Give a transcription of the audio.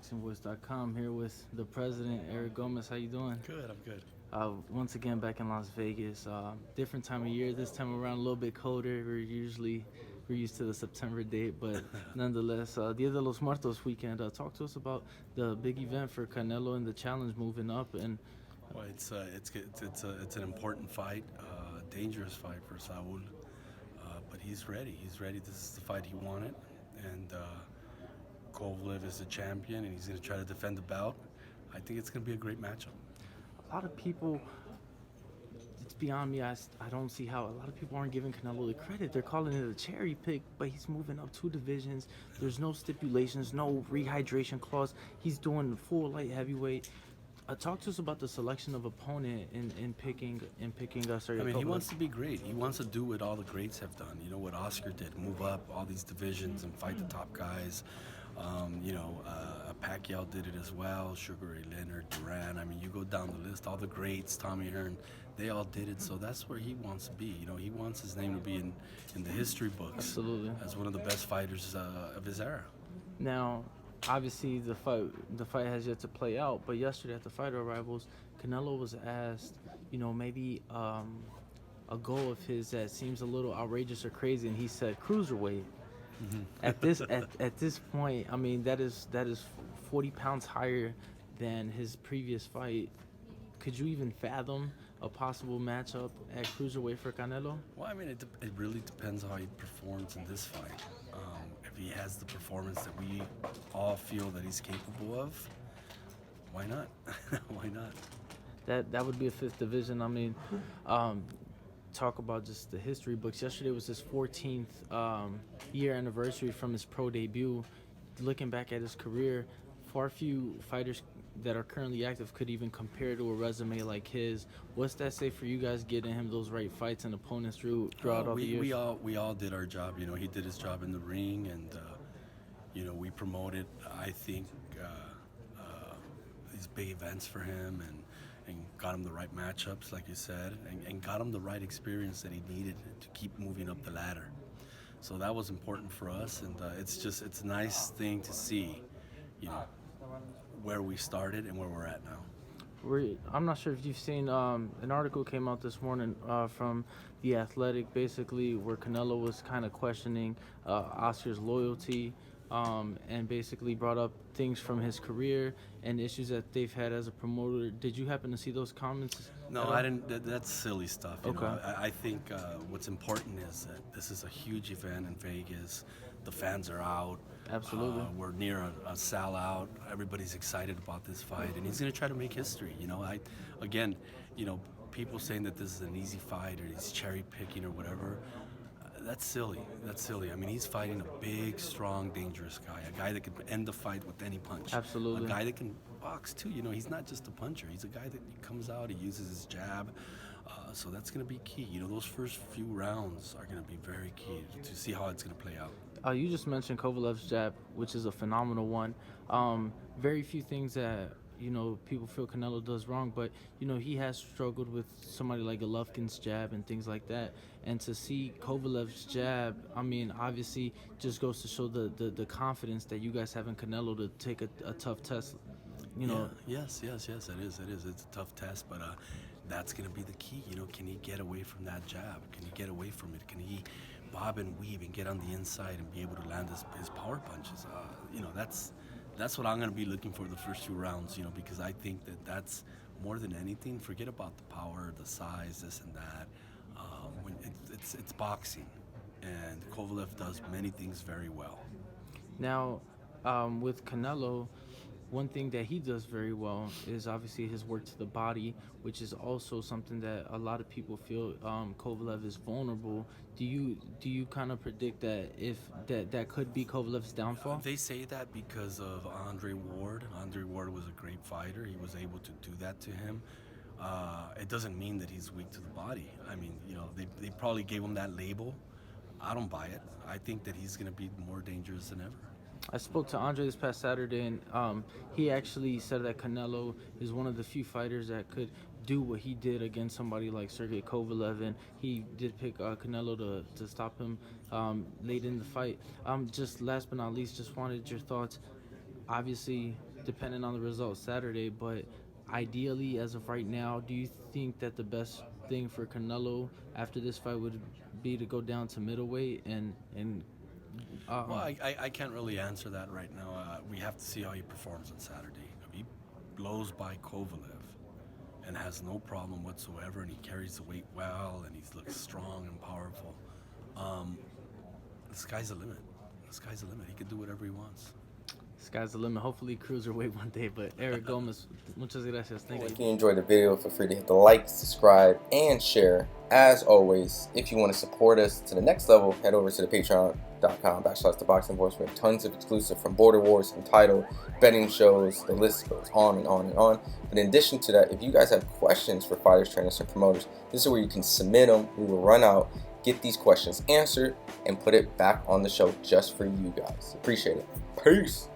ThaBoxingvoice.com here with the president, Eric Gomez. How you doing? Good, I'm good. Once again, back in Las Vegas. Different time of year. This time around, a little bit colder. We're used to the September date, but nonetheless, Dia de los Muertos weekend. Talk to us about the big event for Canelo and the challenge moving up. And Well, it's an important fight, dangerous fight for Saul, but he's ready. He's ready. This is the fight he wanted, and Kovalev is the champion, and he's going to try to defend the belt. I think it's going to be a great matchup. a lot of people, it's beyond me. I don't see how a lot of people aren't giving Canelo the credit. They're calling it a cherry pick, but he's moving up 2 divisions. There's no stipulations, no rehydration clause. He's doing full light heavyweight. Talk to us about the selection of opponent in picking us. I mean, he wants to be great. He wants to do what all the greats have done. You know what Oscar did: move up all these divisions and fight the top guys. Pacquiao did it as well. Sugar Ray Leonard, Duran. I mean, you go down the list. All the greats, Tommy Hearn, they all did it. So that's where he wants to be. You know, he wants his name to be in the history books. Absolutely. As one of the best fighters of his era. Now, obviously, the fight has yet to play out. But yesterday at the Fighter Rivals, Canelo was asked, maybe a goal of his that seems a little outrageous or crazy, and he said cruiserweight. Mm-hmm. At this point, I mean that is 40 pounds higher than his previous fight. Could you even fathom a possible matchup at cruiserweight for Canelo? Well, I mean, it really depends how he performs in this fight. If he has the performance that we all feel that he's capable of, why not? Why not? That would be a 5th division. I mean, talk about just the history books. Yesterday was his 14th year anniversary from his pro debut. Looking back at his career, far few fighters that are currently active could even compare to a resume like his. What's that say for you guys getting him those right fights and opponents throughout all the years? We all did our job. You know, he did his job in the ring, and we promoted, I think, these big events for him, and got him the right matchups, like you said, and got him the right experience that he needed to keep moving up the ladder. So that was important for us, and it's a nice thing to see, where we started and where we're at now. I'm not sure if you've seen an article came out this morning from The Athletic, basically where Canelo was kind of questioning Oscar's loyalty, and basically brought up things from his career and issues that they've had as a promoter. Did you happen to see those comments? No, I didn't. That's silly stuff. You Okay. know? I think what's important is that this is a huge event in Vegas. The fans are out. Absolutely. We're near a sellout. Everybody's excited about this fight, and he's going to try to make history. People saying that this is an easy fight or he's cherry picking or whatever. That's silly. I mean, he's fighting a big, strong, dangerous guy. A guy that can end the fight with any punch. Absolutely. A guy that can box too. He's not just a puncher. He's a guy that he comes out, he uses his jab. So that's going to be key. Those first few rounds are going to be very key to see how it's going to play out. You just mentioned Kovalev's jab, which is a phenomenal one. Very few things that people feel Canelo does wrong, but he has struggled with somebody like Golovkin's jab and things like that. And to see Kovalev's jab, I mean, obviously, just goes to show the confidence that you guys have in Canelo to take a tough test. Yes, it is. It's a tough test, but that's going to be the key. Can he get away from that jab? Can he get away from it? Can he bob and weave and get on the inside and be able to land his power punches? That's what I'm going to be looking for the first 2 rounds, because I think that's more than anything. Forget about the power, the size, this and that. When it's boxing, and Kovalev does many things very well. Now, with Canelo, one thing that he does very well is obviously his work to the body, which is also something that a lot of people feel Kovalev is vulnerable. Do you kind of predict that if that could be Kovalev's downfall? They say that because of Andre Ward. Andre Ward was a great fighter. He was able to do that to him. It doesn't mean that he's weak to the body. I mean, they probably gave him that label. I don't buy it. I think that he's going to be more dangerous than ever. I spoke to Andre this past Saturday, and he actually said that Canelo is one of the few fighters that could do what he did against somebody like Sergey Kovalev, and he did pick Canelo to stop him late in the fight. Just last but not least, just wanted your thoughts. Obviously, depending on the results Saturday. But ideally, as of right now, do you think that the best thing for Canelo after this fight would be to go down to middleweight and Well, I can't really answer that right now. We have to see how he performs on Saturday. If he blows by Kovalev and has no problem whatsoever, and he carries the weight well, and he looks strong and powerful, the sky's the limit. The sky's the limit. He can do whatever he wants. sky's the limit. Hopefully, cruiserweight one day. But Eric Gomez, muchas gracias. Thank If you. you enjoyed the video, feel free to hit the like, subscribe, and share. As always, if you want to support us to the next level, head over to the patreon.com/ThaBoxingVoice. We have tons of exclusive from Border Wars, entitled betting shows. The list goes on and on and on. But in addition to that, if you guys have questions for fighters, trainers, and promoters, this is where you can submit them. We will run out, get these questions answered, and put it back on the show just for you guys. Appreciate it. Peace.